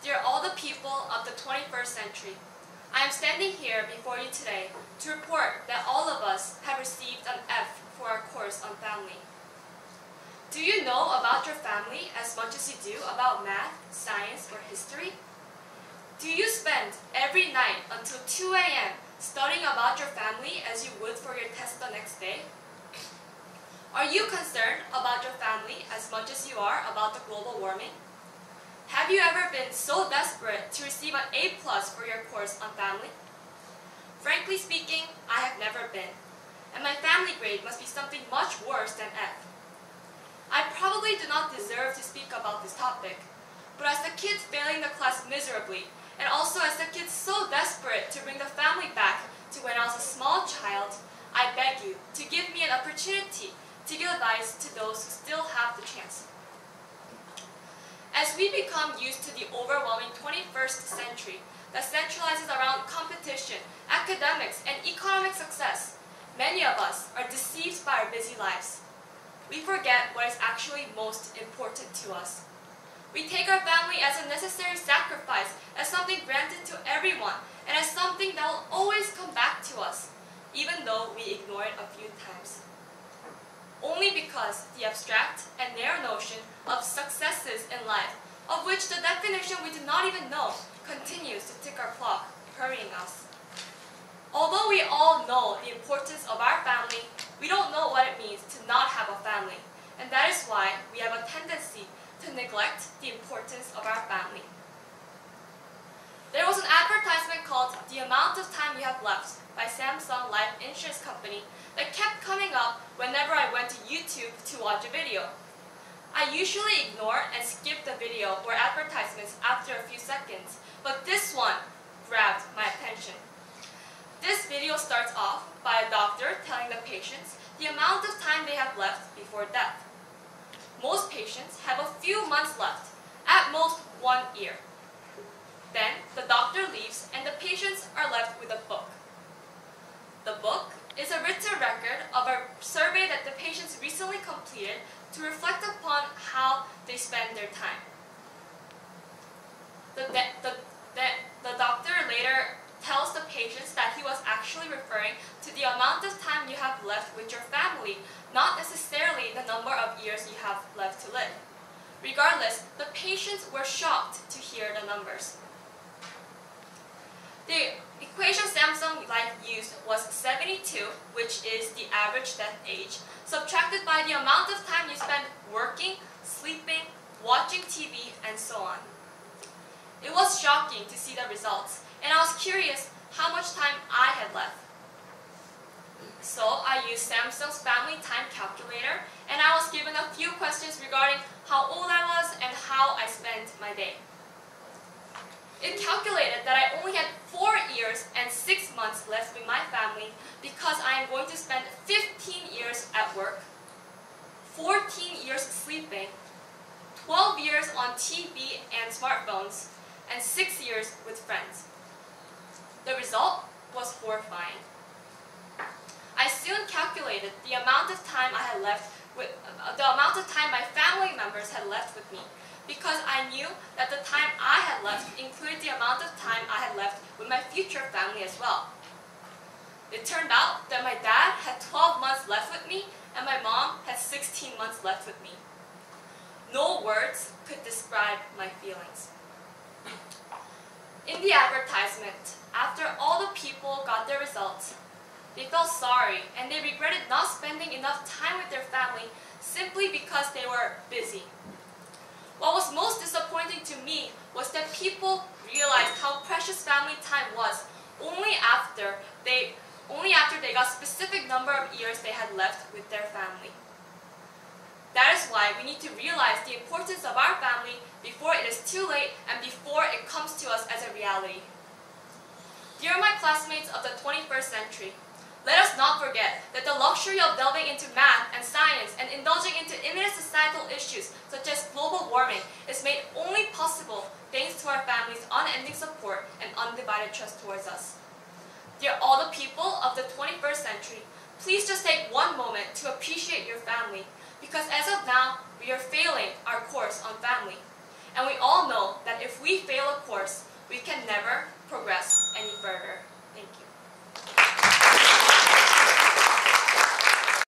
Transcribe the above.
Dear all the people of the 21st century, I am standing here before you today to report that all of us have received an F for our course on family. Do you know about your family as much as you do about math, science, or history? Do you spend every night until 2 a.m. studying about your family as you would for your test the next day? Are you concerned about your family as much as you are about the global warming? Have you ever been so desperate to receive an A+ for your course on family? Frankly speaking, I have never been, and my family grade must be something much worse than F. I probably do not deserve to speak about this topic, but as the kid failing the class miserably, and also as the kid so desperate to bring the family back to when I was a small child, I beg you to give me an opportunity to give advice to those who still have the chance. As we become used to the overwhelming 21st century that centralizes around competition, academics, and economic success, many of us are deceived by our busy lives. We forget what is actually most important to us. We take our family as a necessary sacrifice, as something granted to everyone, and as something that will always come back to us, even though we ignore it a few times. Only because the abstract and narrow notion of successes in life, of which the definition we do not even know, continues to tick our clock, hurrying us. Although we all know the importance of our family, we don't know what it means to not have a family, and that is why we have a tendency to neglect the importance of our family. There was an advertisement called "The Amount of Time You Have Left" by Samsung Life Insurance Company that kept coming up whenever I went to YouTube to watch a video. I usually ignore and skip the video or advertisements after a few seconds, but this one grabbed my attention. This video starts off by a doctor telling the patients the amount of time they have left before death. Most patients have a few months left, at most 1 year. Then the doctor leaves and the patients are left with a book. The book is a written record of a survey that the patients recently completed to reflect upon how they spend their time. The doctor later tells the patients that he was actually referring to the amount of time you have left with your family, not necessarily the number of years you have left to live. Regardless, the patients were shocked to hear the numbers. The equation Samsung Life used was 72, which is the average death age, subtracted by the amount of time you spend working, sleeping, watching TV, and so on. It was shocking to see the results, and I was curious how much time I had left. So I used Samsung's family time calculator, and I was given a few questions regarding how old I was and how I spent my day. It calculated that I only had 4 years and 6 months left with my family because I am going to spend 15 years at work, 14 years sleeping, 12 years on TV and smartphones, and 6 years with friends. The result was horrifying. I soon calculated the amount of time I had left with the amount of time my family members had left with me, because I knew that the time I had left included the amount of time I had left with my future family as well. It turned out that my dad had 12 months left with me and my mom had 16 months left with me. No words could describe my feelings. In the advertisement, after all the people got their results, they felt sorry and they regretted not spending enough time with their family simply because they were busy. What was most disappointing to me was that people realized how precious family time was only after they got a specific number of years they had left with their family. That is why we need to realize the importance of our family before it is too late and before it comes to us as a reality. Dear my classmates of the 21st century, let us not forget that the luxury of delving into math and science and indulging into imminent societal issues such as global warming is made only possible thanks to our family's unending support and undivided trust towards us. Dear all the people of the 21st century, please just take one moment to appreciate your family, because as of now, we are failing our course on family. And we all know that if we fail a course, we can never progress.